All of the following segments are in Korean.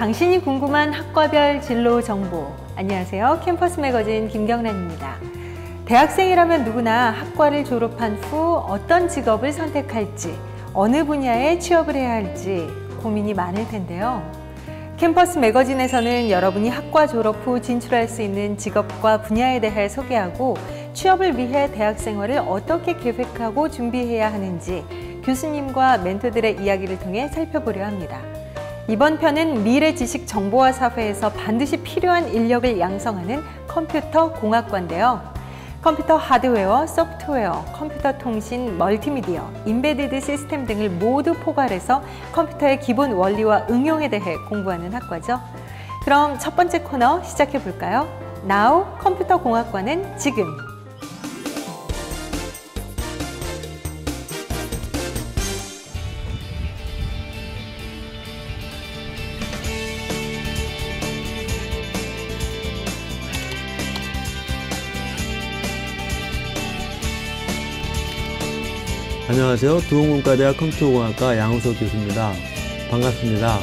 당신이 궁금한 학과별 진로 정보. 안녕하세요. 캠퍼스 매거진 김경란입니다. 대학생이라면 누구나 학과를 졸업한 후 어떤 직업을 선택할지, 어느 분야에 취업을 해야 할지 고민이 많을 텐데요. 캠퍼스 매거진에서는 여러분이 학과 졸업 후 진출할 수 있는 직업과 분야에 대해 소개하고 취업을 위해 대학 생활을 어떻게 계획하고 준비해야 하는지 교수님과 멘토들의 이야기를 통해 살펴보려 합니다. 이번 편은 미래 지식 정보화 사회에서 반드시 필요한 인력을 양성하는 컴퓨터 공학과인데요. 컴퓨터 하드웨어, 소프트웨어, 컴퓨터 통신, 멀티미디어, 인베디드 시스템 등을 모두 포괄해서 컴퓨터의 기본 원리와 응용에 대해 공부하는 학과죠. 그럼 첫 번째 코너 시작해 볼까요? Now 컴퓨터 공학과는 지금. 안녕하세요. 두홍문과대학 컴퓨터공학과 양우석 교수입니다. 반갑습니다.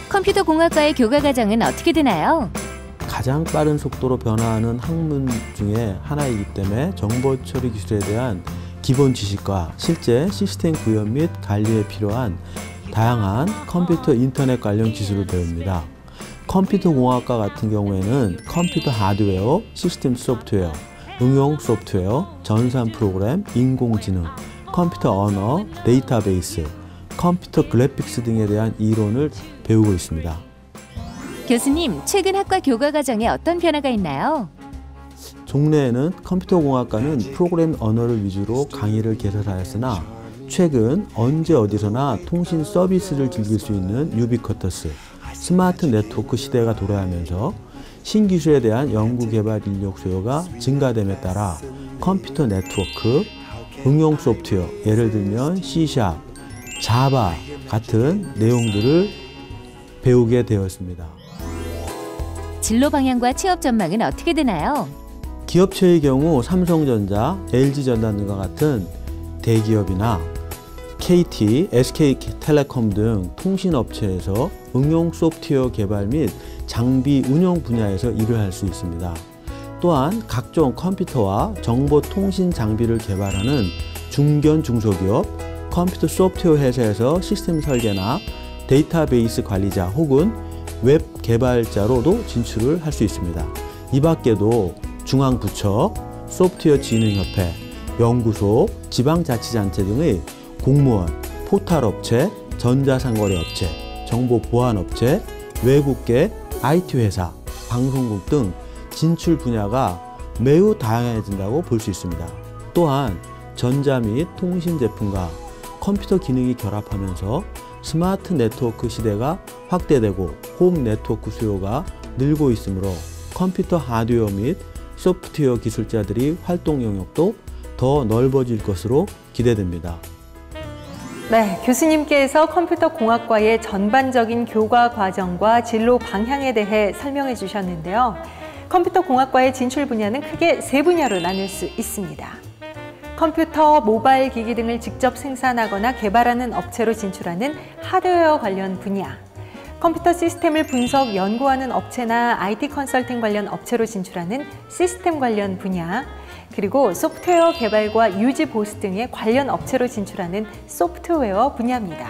컴퓨터공학과의 교과과정은 어떻게 되나요? 가장 빠른 속도로 변화하는 학문 중에 하나이기 때문에 정보 처리 기술에 대한 기본 지식과 실제 시스템 구현 및 관리에 필요한 다양한 컴퓨터 인터넷 관련 기술을 배웁니다. 컴퓨터 공학과 같은 경우에는 컴퓨터 하드웨어, 시스템 소프트웨어, 응용 소프트웨어, 전산 프로그램, 인공지능, 컴퓨터 언어, 데이터베이스, 컴퓨터 그래픽스 등에 대한 이론을 배우고 있습니다. 교수님, 최근 학과 교과과정에 어떤 변화가 있나요? 종래에는 컴퓨터 공학과는 프로그램 언어를 위주로 강의를 개설하였으나 최근 언제 어디서나 통신 서비스를 즐길 수 있는 유비쿼터스, 스마트 네트워크 시대가 도래하면서 신기술에 대한 연구개발 인력 수요가 증가됨에 따라 컴퓨터 네트워크, 응용 소프트웨어, 예를 들면 C#, 자바 같은 내용들을 배우게 되었습니다. 진로 방향과 취업 전망은 어떻게 되나요? 기업체의 경우 삼성전자, LG전자 등과 같은 대기업이나 KT, SK텔레콤 등 통신업체에서 응용 소프트웨어 개발 및 장비 운영 분야에서 일을 할 수 있습니다. 또한 각종 컴퓨터와 정보통신 장비를 개발하는 중견 중소기업, 컴퓨터 소프트웨어 회사에서 시스템 설계나 데이터베이스 관리자 혹은 웹 개발자로도 진출을 할 수 있습니다. 이 밖에도 중앙부처, 소프트웨어 진흥협회, 연구소, 지방자치단체 등의 공무원, 포탈업체, 전자상거래업체, 정보보안업체, 외국계 IT회사, 방송국 등 진출 분야가 매우 다양해진다고 볼 수 있습니다. 또한 전자 및 통신 제품과 컴퓨터 기능이 결합하면서 스마트 네트워크 시대가 확대되고 홈 네트워크 수요가 늘고 있으므로 컴퓨터 하드웨어 및 소프트웨어 기술자들이 활동 영역도 더 넓어질 것으로 기대됩니다. 네, 교수님께서 컴퓨터 공학과의 전반적인 교과 과정과 진로 방향에 대해 설명해 주셨는데요. 컴퓨터 공학과의 진출 분야는 크게 세 분야로 나눌 수 있습니다. 컴퓨터, 모바일 기기 등을 직접 생산하거나 개발하는 업체로 진출하는 하드웨어 관련 분야, 컴퓨터 시스템을 분석, 연구하는 업체나 IT 컨설팅 관련 업체로 진출하는 시스템 관련 분야, 그리고 소프트웨어 개발과 유지 보수 등의 관련 업체로 진출하는 소프트웨어 분야입니다.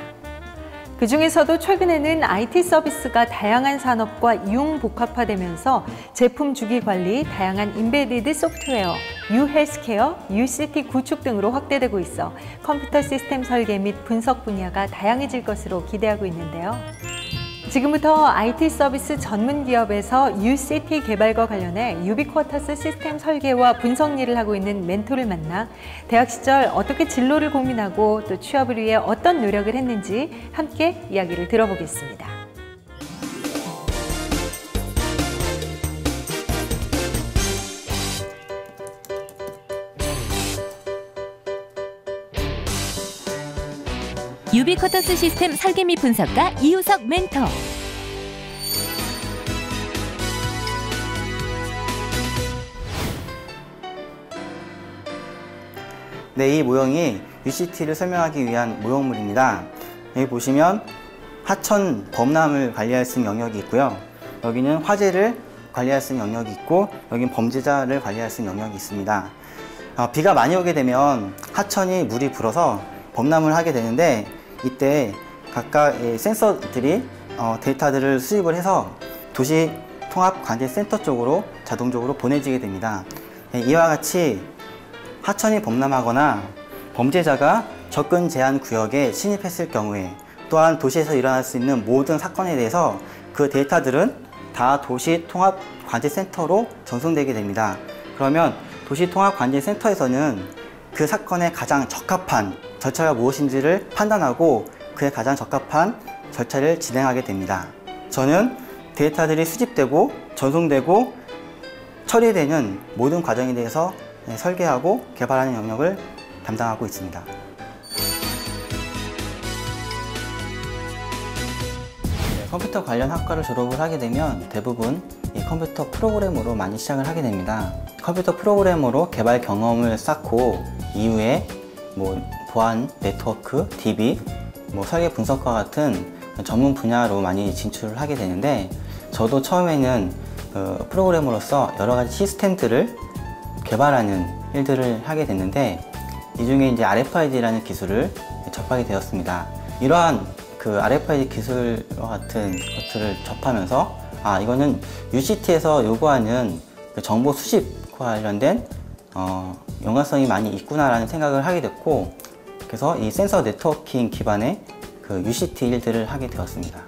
그 중에서도 최근에는 IT 서비스가 다양한 산업과 융복합화되면서 제품 주기 관리, 다양한 인베디드 소프트웨어, 유헬스케어, UCT 구축 등으로 확대되고 있어 컴퓨터 시스템 설계 및 분석 분야가 다양해질 것으로 기대하고 있는데요. 지금부터 IT 서비스 전문 기업에서 UCT 개발과 관련해 유비쿼터스 시스템 설계와 분석 일을 하고 있는 멘토를 만나 대학 시절 어떻게 진로를 고민하고 또 취업을 위해 어떤 노력을 했는지 함께 이야기를 들어보겠습니다. 유비쿼터스 시스템 설계 및 분석가 이우석 멘토. 네, 이 모형이 UCT를 설명하기 위한 모형물입니다. 여기 보시면 하천 범람을 관리할 수 있는 영역이 있고요. 여기는 화재를 관리할 수 있는 영역이 있고, 여기는 범죄자를 관리할 수 있는 영역이 있습니다. 비가 많이 오게 되면 하천이 물이 불어서 범람을 하게 되는데, 이때 각각의 센서들이 데이터들을 수집을 해서 도시통합관제센터 쪽으로 자동적으로 보내지게 됩니다. 이와 같이 하천이 범람하거나 범죄자가 접근 제한 구역에 침입했을 경우에, 또한 도시에서 일어날 수 있는 모든 사건에 대해서 그 데이터들은 다 도시통합관제센터로 전송되게 됩니다. 그러면 도시통합관제센터에서는 그 사건에 가장 적합한 절차가 무엇인지를 판단하고 그에 가장 적합한 절차를 진행하게 됩니다. 저는 데이터들이 수집되고 전송되고 처리되는 모든 과정에 대해서 설계하고 개발하는 영역을 담당하고 있습니다. 컴퓨터 관련 학과를 졸업을 하게 되면 대부분 이 컴퓨터 프로그래머로 많이 시작을 하게 됩니다. 컴퓨터 프로그래머로 개발 경험을 쌓고 이후에 보안, 네트워크, DB, 설계 분석과 같은 전문 분야로 많이 진출을 하게 되는데, 저도 처음에는 프로그래머로서 여러 가지 시스템들을 개발하는 일들을 하게 됐는데, 이 중에 이제 RFID라는 기술을 접하게 되었습니다. 이러한 그 RFID 기술과 같은 것들을 접하면서 이거는 UCT에서 요구하는 그 정보 수집과 관련된 연관성이 많이 있구나라는 생각을 하게 됐고, 그래서 이 센서 네트워킹 기반의 그 UCT 일들을 하게 되었습니다.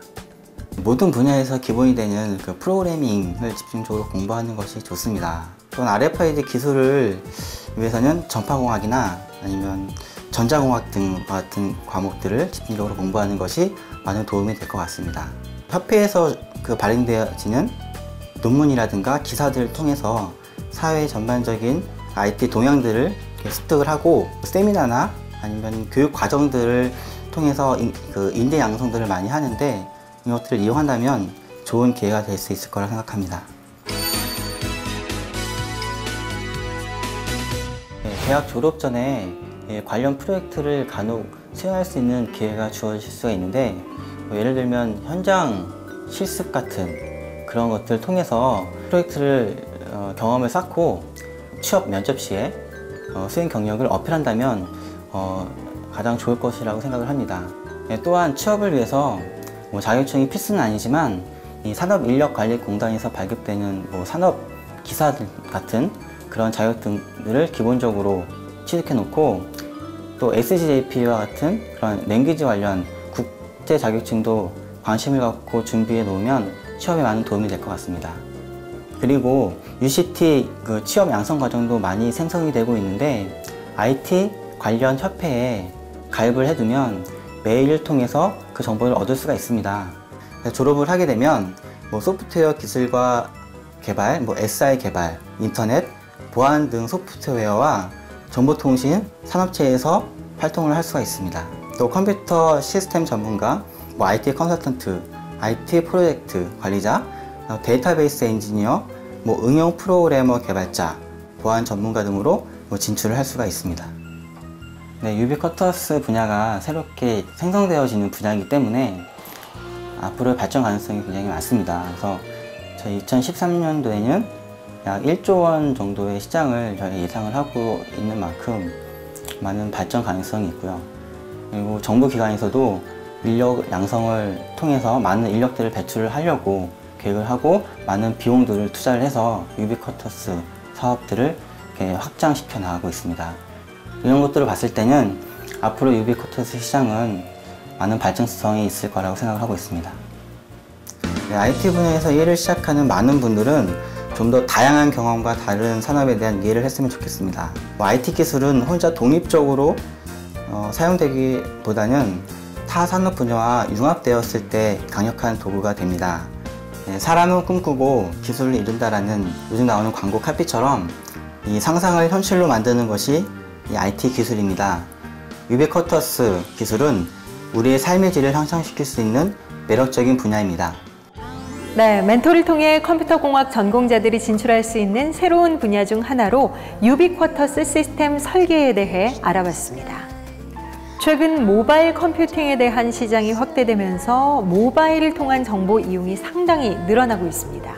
모든 분야에서 기본이 되는 그 프로그래밍을 집중적으로 공부하는 것이 좋습니다. 또는 RFID 기술을 위해서는 전파공학이나 아니면 전자공학 등 같은 과목들을 집중적으로 공부하는 것이 많은 도움이 될 것 같습니다. 협회에서 그 발행되어지는 논문이라든가 기사들을 통해서 사회 전반적인 IT 동향들을 습득을 하고, 세미나나 아니면 교육 과정들을 통해서 인재 양성들을 많이 하는데, 이것들을 이용한다면 좋은 기회가 될 수 있을 거라 생각합니다. 대학 졸업 전에 관련 프로젝트를 간혹 수행할 수 있는 기회가 주어질 수가 있는데, 예를 들면 현장 실습 같은 그런 것들을 통해서 프로젝트를 경험을 쌓고 취업 면접 시에 수행 경력을 어필한다면 가장 좋을 것이라고 생각을 합니다. 또한 취업을 위해서 자격증이 필수는 아니지만 이 산업인력관리공단에서 발급되는 산업기사들 같은 그런 자격증들을 기본적으로 취득해 놓고, 또 SGJP와 같은 그런 랭귀지 관련 국제 자격증도 관심을 갖고 준비해 놓으면 취업에 많은 도움이 될 것 같습니다. 그리고 UCT 그 취업 양성 과정도 많이 생성이 되고 있는데, IT 관련 협회에 가입을 해두면 메일을 통해서 그 정보를 얻을 수가 있습니다. 졸업을 하게 되면 소프트웨어 기술과 개발, SI 개발, 인터넷, 보안 등 소프트웨어와 정보통신 산업체에서 활동을 할 수가 있습니다. 또 컴퓨터 시스템 전문가, IT 컨설턴트, IT 프로젝트 관리자, 데이터베이스 엔지니어, 응용 프로그래머 개발자, 보안 전문가 등으로 진출을 할 수가 있습니다. 유비쿼터스 분야가 새롭게 생성되어지는 분야이기 때문에 앞으로의 발전 가능성이 굉장히 많습니다. 그래서 저희 2013년도에는 약 1조 원 정도의 시장을 저희 예상을 하고 있는 만큼 많은 발전 가능성이 있고요. 그리고 정부기관에서도 인력 양성을 통해서 많은 인력들을 배출을 하려고 계획을 하고 많은 비용들을 투자를 해서 유비쿼터스 사업들을 이렇게 확장시켜 나가고 있습니다. 이런 것들을 봤을 때는 앞으로 유비쿼터스 시장은 많은 발전성이 있을 거라고 생각을 하고 있습니다. IT 분야에서 일을 시작하는 많은 분들은 좀 더 다양한 경험과 다른 산업에 대한 이해를 했으면 좋겠습니다. IT 기술은 혼자 독립적으로 사용되기보다는 타 산업 분야와 융합되었을 때 강력한 도구가 됩니다. 사람은 꿈꾸고 기술을 이룬다라는 요즘 나오는 광고 카피처럼 이 상상을 현실로 만드는 것이 이 IT 기술입니다. 유비쿼터스 기술은 우리의 삶의 질을 향상시킬 수 있는 매력적인 분야입니다. 네, 멘토를 통해 컴퓨터 공학 전공자들이 진출할 수 있는 새로운 분야 중 하나로 유비쿼터스 시스템 설계에 대해 알아봤습니다. 최근 모바일 컴퓨팅에 대한 시장이 확대되면서 모바일을 통한 정보 이용이 상당히 늘어나고 있습니다.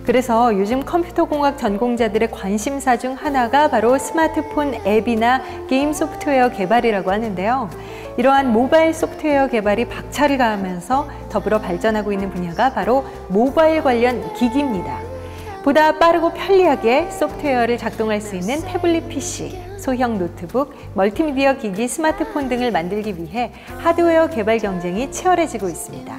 그래서 요즘 컴퓨터공학 전공자들의 관심사 중 하나가 바로 스마트폰 앱이나 게임 소프트웨어 개발이라고 하는데요. 이러한 모바일 소프트웨어 개발이 박차를 가하면서 더불어 발전하고 있는 분야가 바로 모바일 관련 기기입니다. 보다 빠르고 편리하게 소프트웨어를 작동할 수 있는 태블릿 PC, 소형 노트북, 멀티미디어 기기, 스마트폰 등을 만들기 위해 하드웨어 개발 경쟁이 치열해지고 있습니다.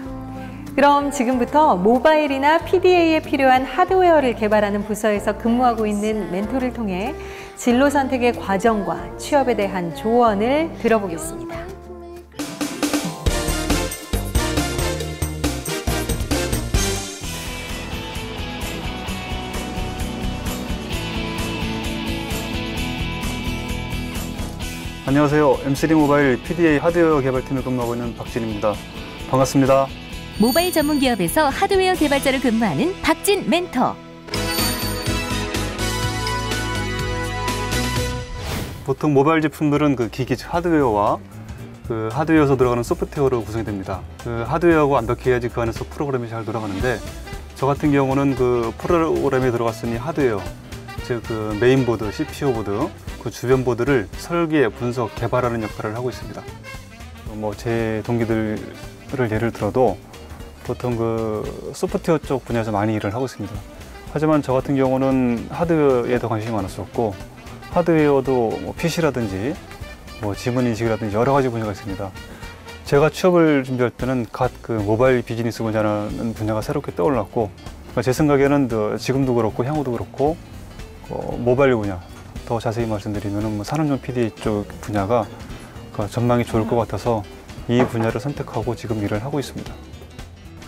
그럼 지금부터 모바일이나 PDA에 필요한 하드웨어를 개발하는 부서에서 근무하고 있는 멘토를 통해 진로 선택의 과정과 취업에 대한 조언을 들어보겠습니다. 안녕하세요. M3 모바일 PDA 하드웨어 개발팀에 근무하고 있는 박진입니다. 반갑습니다. 모바일 전문 기업에서 하드웨어 개발자로 근무하는 박진 멘토. 보통 모바일 제품들은 그 기기 하드웨어와 그 하드웨어에서 들어가는 소프트웨어로 구성이 됩니다. 그 하드웨어가 완벽해야지 그 안에서 프로그램이 잘 돌아가는데, 저 같은 경우는 그 프로그램에 들어갔으니 하드웨어, 즉 그 메인보드, CPU 보드, 그 주변 보드를 설계, 분석, 개발하는 역할을 하고 있습니다. 뭐 제 동기들을 예를 들어도 보통 그 소프트웨어 쪽 분야에서 많이 일을 하고 있습니다. 하지만 저 같은 경우는 하드웨어에 더 관심이 많았었고, 하드웨어도 뭐 PC라든지 뭐 지문인식이라든지 여러 가지 분야가 있습니다. 제가 취업을 준비할 때는 갓 그 모바일 비즈니스 분야라는 분야가 새롭게 떠올랐고, 제 생각에는 지금도 그렇고 향후도 그렇고 모바일 분야, 더 자세히 말씀드리면 뭐 산업용 PDA 쪽 분야가 전망이 좋을 것 같아서 이 분야를 선택하고 지금 일을 하고 있습니다.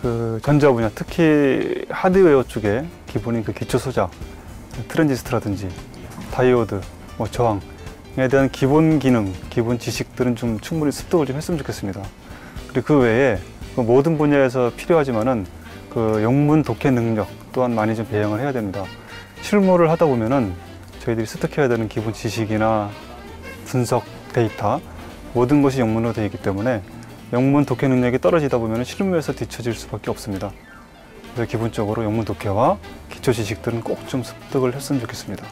그 전자 분야, 특히 하드웨어 쪽에 기본인 그 기초 소자, 트랜지스터라든지 다이오드, 뭐 저항에 대한 기본 기능, 기본 지식들은 좀 충분히 습득을 좀 했으면 좋겠습니다. 그리고 그 외에 그 모든 분야에서 필요하지만은 그 영문 독해 능력 또한 많이 좀 배양을 해야 됩니다. 실무를 하다 보면은 저희들이 습득해야 되는 기본 지식이나 분석 데이터, 모든 것이 영문으로 되어 있기 때문에 영문 독해 능력이 떨어지다 보면 실무에서 뒤처질 수밖에 없습니다. 그래서 기본적으로 영문 독해와 기초 지식들은 꼭 좀 습득을 했으면 좋겠습니다.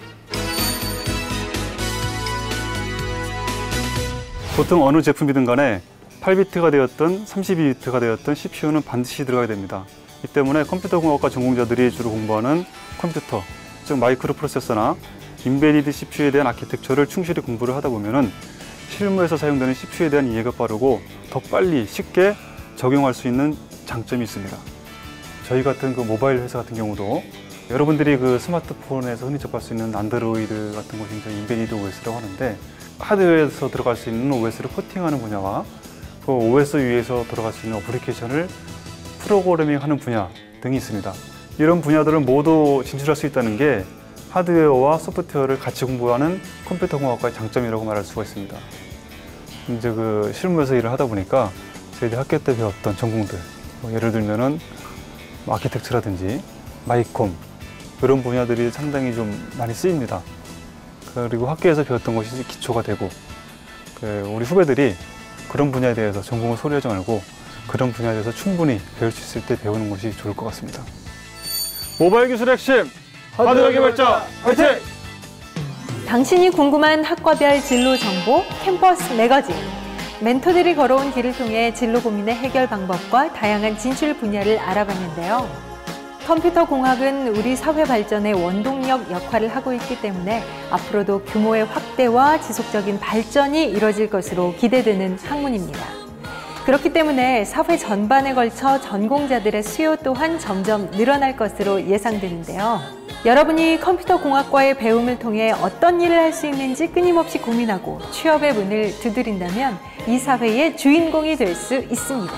보통 어느 제품이든 간에 8비트가 되었든 32비트가 되었든 CPU는 반드시 들어가야 됩니다. 이 때문에 컴퓨터공학과 전공자들이 주로 공부하는 컴퓨터, 즉 마이크로 프로세서나 인베디드 CPU에 대한 아키텍처를 충실히 공부를 하다 보면은 실무에서 사용되는 CPU에 대한 이해가 빠르고 더 빨리 쉽게 적용할 수 있는 장점이 있습니다. 저희 같은 그 모바일 회사 같은 경우도 여러분들이 그 스마트폰에서 흔히 접할 수 있는 안드로이드 같은 것이 이제 인베디드 OS라고 하는데, 하드웨어에서 들어갈 수 있는 OS를 포팅하는 분야와 그 OS 위에서 들어갈 수 있는 어플리케이션을 프로그래밍하는 분야 등이 있습니다. 이런 분야들을 모두 진출할 수 있다는 게 하드웨어와 소프트웨어를 같이 공부하는 컴퓨터공학과의 장점이라고 말할 수가 있습니다. 이제 그 실무에서 일을 하다 보니까 저희들 학교 때 배웠던 전공들, 예를 들면은 아키텍처라든지 마이콤, 그런 분야들이 상당히 좀 많이 쓰입니다. 그리고 학교에서 배웠던 것이 기초가 되고, 우리 후배들이 그런 분야에 대해서 전공을 소홀하지 말고 그런 분야에 대해서 충분히 배울 수 있을 때 배우는 것이 좋을 것 같습니다. 모바일 기술 핵심 하드웨어 개발자 화이팅! 당신이 궁금한 학과별 진로 정보, 캠퍼스 매거진. 멘토들이 걸어온 길을 통해 진로 고민의 해결 방법과 다양한 진출 분야를 알아봤는데요. 컴퓨터 공학은 우리 사회 발전의 원동력 역할을 하고 있기 때문에 앞으로도 규모의 확대와 지속적인 발전이 이뤄질 것으로 기대되는 학문입니다. 그렇기 때문에 사회 전반에 걸쳐 전공자들의 수요 또한 점점 늘어날 것으로 예상되는데요. 여러분이 컴퓨터 공학과의 배움을 통해 어떤 일을 할 수 있는지 끊임없이 고민하고 취업의 문을 두드린다면 이 사회의 주인공이 될 수 있습니다.